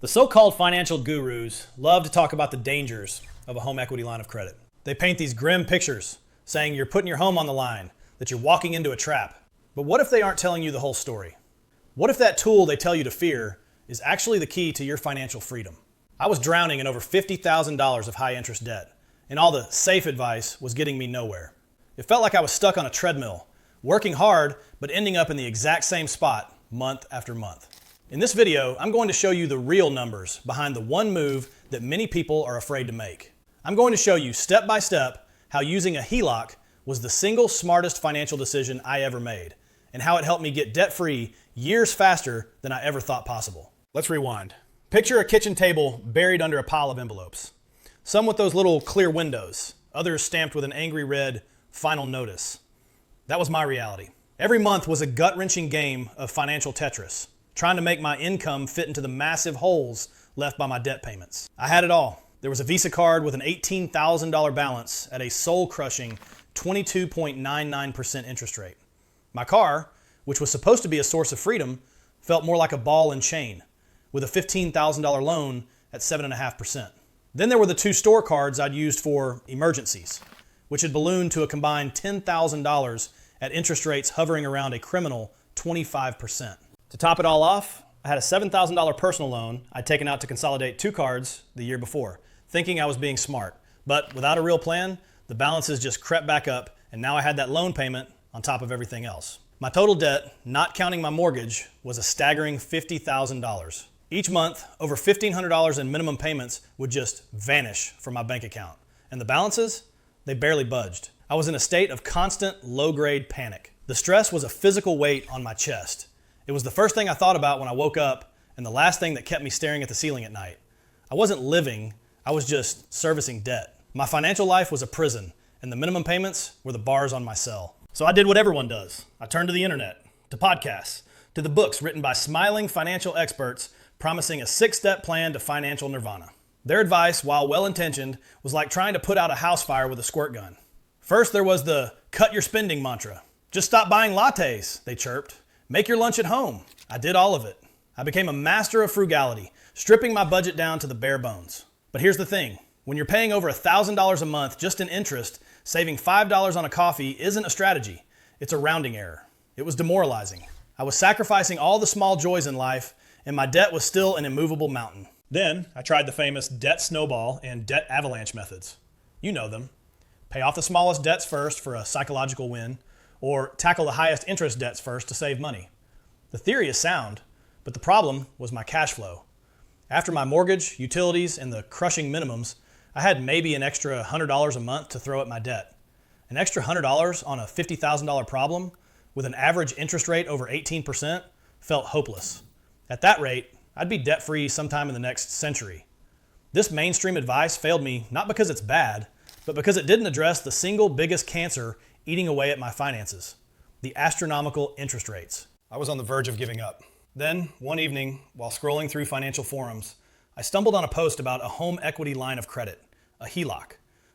The so-called financial gurus love to talk about the dangers of a home equity line of credit. They paint these grim pictures saying you're putting your home on the line, that you're walking into a trap. But what if they aren't telling you the whole story? What if that tool they tell you to fear is actually the key to your financial freedom? I was drowning in over $50,000 of high interest debt, and all the safe advice was getting me nowhere. It felt like I was stuck on a treadmill, working hard, but ending up in the exact same spot month after month. In this video, I'm going to show you the real numbers behind the one move that many people are afraid to make. I'm going to show you step by step how using a HELOC was the single smartest financial decision I ever made, and how it helped me get debt-free years faster than I ever thought possible. Let's rewind. Picture a kitchen table buried under a pile of envelopes. Some with those little clear windows, others stamped with an angry red final notice. That was my reality. Every month was a gut-wrenching game of financial Tetris, trying to make my income fit into the massive holes left by my debt payments. I had it all. There was a Visa card with an $18,000 balance at a soul-crushing 22.99% interest rate. My car, which was supposed to be a source of freedom, felt more like a ball and chain, with a $15,000 loan at 7.5%. Then there were the two store cards I'd used for emergencies, which had ballooned to a combined $10,000 at interest rates hovering around a criminal 25%. To top it all off, I had a $7,000 personal loan I'd taken out to consolidate two cards the year before, thinking I was being smart. But without a real plan, the balances just crept back up, and now I had that loan payment on top of everything else. My total debt, not counting my mortgage, was a staggering $50,000. Each month, over $1,500 in minimum payments would just vanish from my bank account. And the balances? They barely budged. I was in a state of constant low-grade panic. The stress was a physical weight on my chest. It was the first thing I thought about when I woke up, and the last thing that kept me staring at the ceiling at night. I wasn't living, I was just servicing debt. My financial life was a prison, and the minimum payments were the bars on my cell. So I did what everyone does. I turned to the internet, to podcasts, to the books written by smiling financial experts promising a 6-step plan to financial nirvana. Their advice, while well-intentioned, was like trying to put out a house fire with a squirt gun. First, there was the cut your spending mantra. Just stop buying lattes, they chirped. Make your lunch at home. I did all of it. I became a master of frugality, stripping my budget down to the bare bones. But here's the thing. When you're paying over $1,000 a month just in interest, saving $5 on a coffee isn't a strategy. It's a rounding error. It was demoralizing. I was sacrificing all the small joys in life, and my debt was still an immovable mountain. Then I tried the famous debt snowball and debt avalanche methods. You know them. Pay off the smallest debts first for a psychological win, or tackle the highest interest debts first to save money. The theory is sound, but the problem was my cash flow. After my mortgage, utilities, and the crushing minimums, I had maybe an extra $100 a month to throw at my debt. An extra $100 on a $50,000 problem with an average interest rate over 18% felt hopeless. At that rate, I'd be debt-free sometime in the next century. This mainstream advice failed me not because it's bad, but because it didn't address the single biggest cancer eating away at my finances, the astronomical interest rates. I was on the verge of giving up. Then, one evening, while scrolling through financial forums, I stumbled on a post about a home equity line of credit, a HELOC.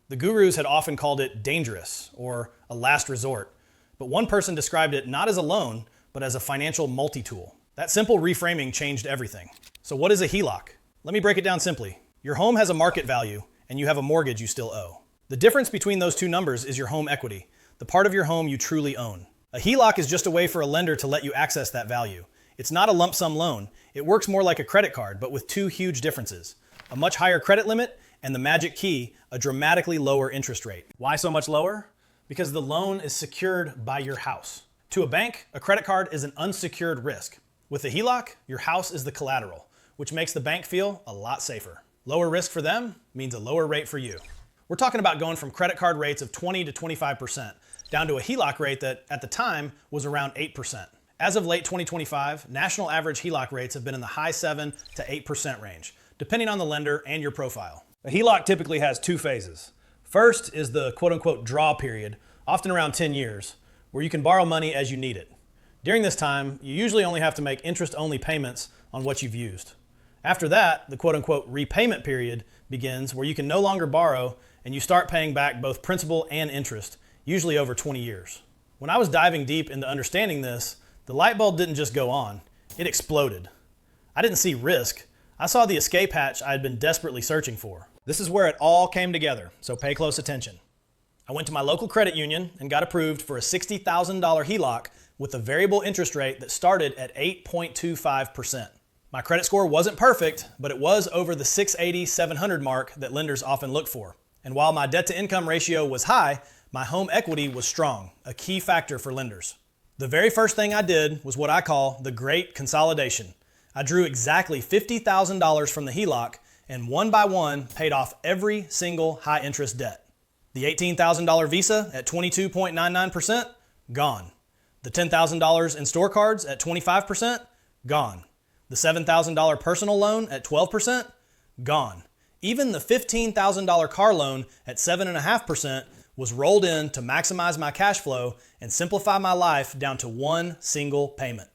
The gurus had often called it dangerous or a last resort, but one person described it not as a loan, but as a financial multi-tool. That simple reframing changed everything. So what is a HELOC? Let me break it down simply. Your home has a market value, and you have a mortgage you still owe. The difference between those two numbers is your home equity, the part of your home you truly own. A HELOC is just a way for a lender to let you access that value. It's not a lump sum loan. It works more like a credit card, but with two huge differences. A much higher credit limit, and the magic key, a dramatically lower interest rate. Why so much lower? Because the loan is secured by your house. To a bank, a credit card is an unsecured risk. With a HELOC, your house is the collateral, which makes the bank feel a lot safer. Lower risk for them means a lower rate for you. We're talking about going from credit card rates of 20 to 25% down to a HELOC rate that at the time was around 8%. As of late 2025, national average HELOC rates have been in the high 7 to 8% range, depending on the lender and your profile. A HELOC typically has two phases. First is the quote-unquote draw period, often around 10 years, where you can borrow money as you need it. During this time, you usually only have to make interest-only payments on what you've used. After that, the quote-unquote repayment period begins, where you can no longer borrow and you start paying back both principal and interest, usually over 20 years. When I was diving deep into understanding this, the light bulb didn't just go on, it exploded. I didn't see risk, I saw the escape hatch I had been desperately searching for. This is where it all came together, so pay close attention. I went to my local credit union and got approved for a $60,000 HELOC with a variable interest rate that started at 8.25%. My credit score wasn't perfect, but it was over the 680, 700 mark that lenders often look for. And while my debt-to-income ratio was high, my home equity was strong, a key factor for lenders. The very first thing I did was what I call the great consolidation. I drew exactly $50,000 from the HELOC and one by one paid off every single high-interest debt. The $18,000 Visa at 22.99%, gone. The $10,000 in store cards at 25%, gone. The $7,000 personal loan at 12%, gone. Even the $15,000 car loan at 7.5% was rolled in to maximize my cash flow and simplify my life down to one single payment.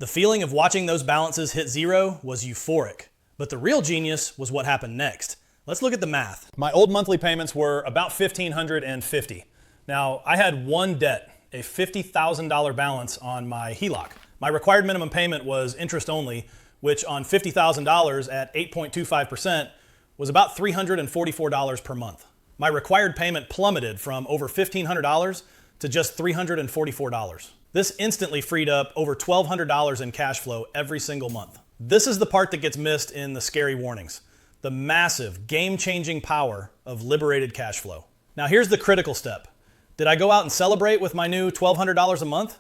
The feeling of watching those balances hit zero was euphoric, but the real genius was what happened next. Let's look at the math. My old monthly payments were about $1,550. Now, I had one debt, a $50,000 balance on my HELOC. My required minimum payment was interest only, which on $50,000 at 8.25% was about $344 per month. My required payment plummeted from over $1,500 to just $344. This instantly freed up over $1,200 in cash flow every single month. This is the part that gets missed in the scary warnings. The massive, game-changing power of liberated cash flow. Now here's the critical step. Did I go out and celebrate with my new $1,200 a month?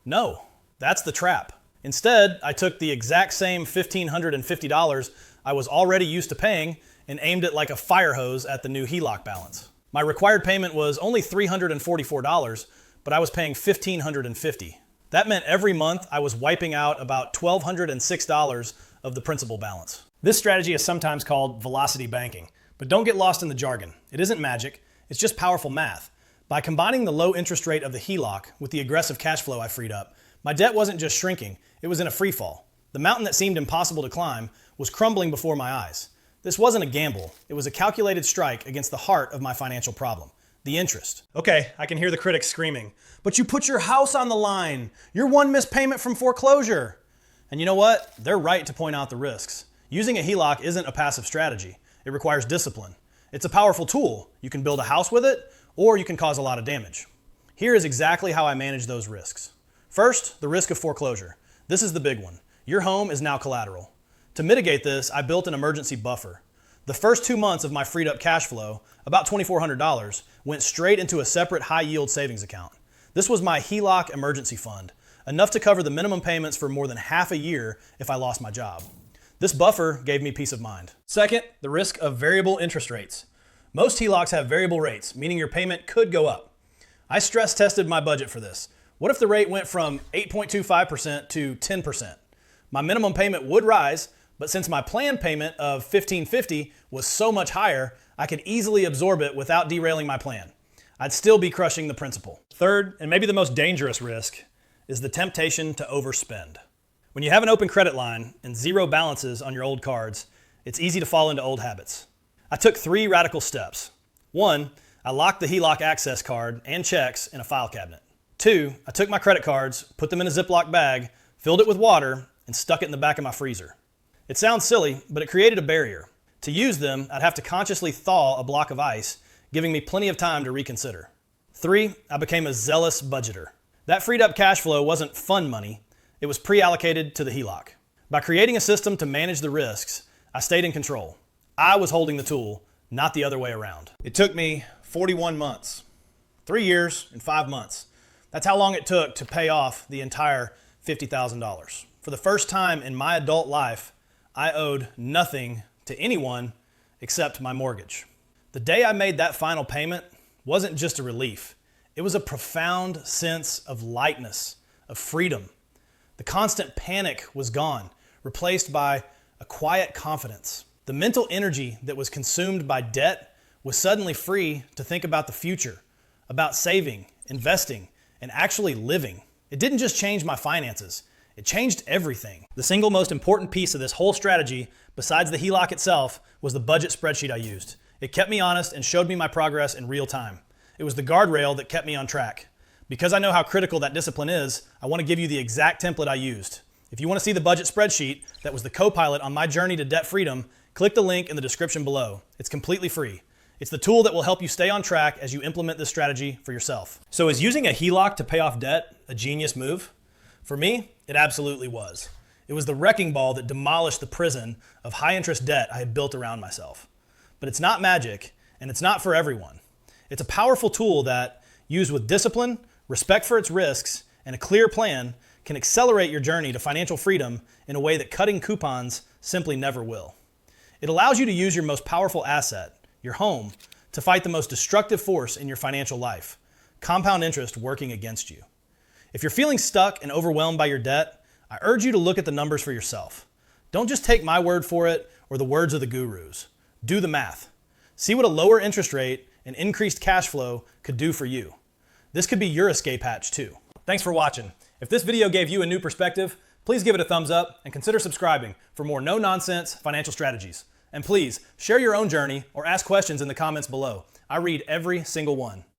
No, that's the trap. Instead, I took the exact same $1,550 I was already used to paying and aimed it like a fire hose at the new HELOC balance. My required payment was only $344, but I was paying $1,550. That meant every month I was wiping out about $1,206 of the principal balance. This strategy is sometimes called velocity banking, but don't get lost in the jargon. It isn't magic, it's just powerful math. By combining the low interest rate of the HELOC with the aggressive cash flow I freed up, my debt wasn't just shrinking, it was in a free fall. The mountain that seemed impossible to climb was crumbling before my eyes. This wasn't a gamble, it was a calculated strike against the heart of my financial problem, the interest. Okay, I can hear the critics screaming, but you put your house on the line, you're one missed payment from foreclosure. And you know what? They're right to point out the risks. Using a HELOC isn't a passive strategy, it requires discipline. It's a powerful tool. You can build a house with it, or you can cause a lot of damage. Here is exactly how I manage those risks. First, the risk of foreclosure. This is the big one. Your home is now collateral. To mitigate this, I built an emergency buffer. The first 2 months of my freed up cash flow, about $2,400, went straight into a separate high yield savings account. This was my HELOC emergency fund, enough to cover the minimum payments for more than half a year if I lost my job. This buffer gave me peace of mind. Second, the risk of variable interest rates. Most HELOCs have variable rates, meaning your payment could go up. I stress tested my budget for this. What if the rate went from 8.25% to 10%? My minimum payment would rise, but since my planned payment of $1,550 was so much higher, I could easily absorb it without derailing my plan. I'd still be crushing the principal. Third, and maybe the most dangerous risk, is the temptation to overspend. When you have an open credit line and zero balances on your old cards, it's easy to fall into old habits. I took 3 radical steps. 1, I locked the HELOC access card and checks in a file cabinet. 2, I took my credit cards, put them in a Ziploc bag, filled it with water, and stuck it in the back of my freezer. It sounds silly, but it created a barrier. To use them, I'd have to consciously thaw a block of ice, giving me plenty of time to reconsider. 3, I became a zealous budgeter. That freed up cash flow wasn't fun money, it was pre-allocated to the HELOC. By creating a system to manage the risks, I stayed in control. I was holding the tool, not the other way around. It took me 41 months, 3 years and 5 months. That's how long it took to pay off the entire $50,000. For the first time in my adult life, I owed nothing to anyone except my mortgage. The day I made that final payment wasn't just a relief. It was a profound sense of lightness, of freedom. The constant panic was gone, replaced by a quiet confidence. The mental energy that was consumed by debt was suddenly free to think about the future, about saving, investing, and actually living. It didn't just change my finances, it changed everything. The single most important piece of this whole strategy, besides the HELOC itself, was the budget spreadsheet I used. It kept me honest and showed me my progress in real time. It was the guardrail that kept me on track. Because I know how critical that discipline is, I want to give you the exact template I used. If you want to see the budget spreadsheet that was the co-pilot on my journey to debt freedom, click the link in the description below. It's completely free. It's the tool that will help you stay on track as you implement this strategy for yourself. So is using a HELOC to pay off debt a genius move? For me, it absolutely was. It was the wrecking ball that demolished the prison of high interest debt I had built around myself. But it's not magic, and it's not for everyone. It's a powerful tool that, used with discipline, respect for its risks, and a clear plan, can accelerate your journey to financial freedom in a way that cutting coupons simply never will. It allows you to use your most powerful asset, your home, to fight the most destructive force in your financial life, compound interest working against you. If you're feeling stuck and overwhelmed by your debt, I urge you to look at the numbers for yourself. Don't just take my word for it or the words of the gurus. Do the math. See what a lower interest rate and increased cash flow could do for you. This could be your escape hatch too. Thanks for watching. If this video gave you a new perspective, please give it a thumbs up and consider subscribing for more no-nonsense financial strategies. And please share your own journey or ask questions in the comments below. I read every single one.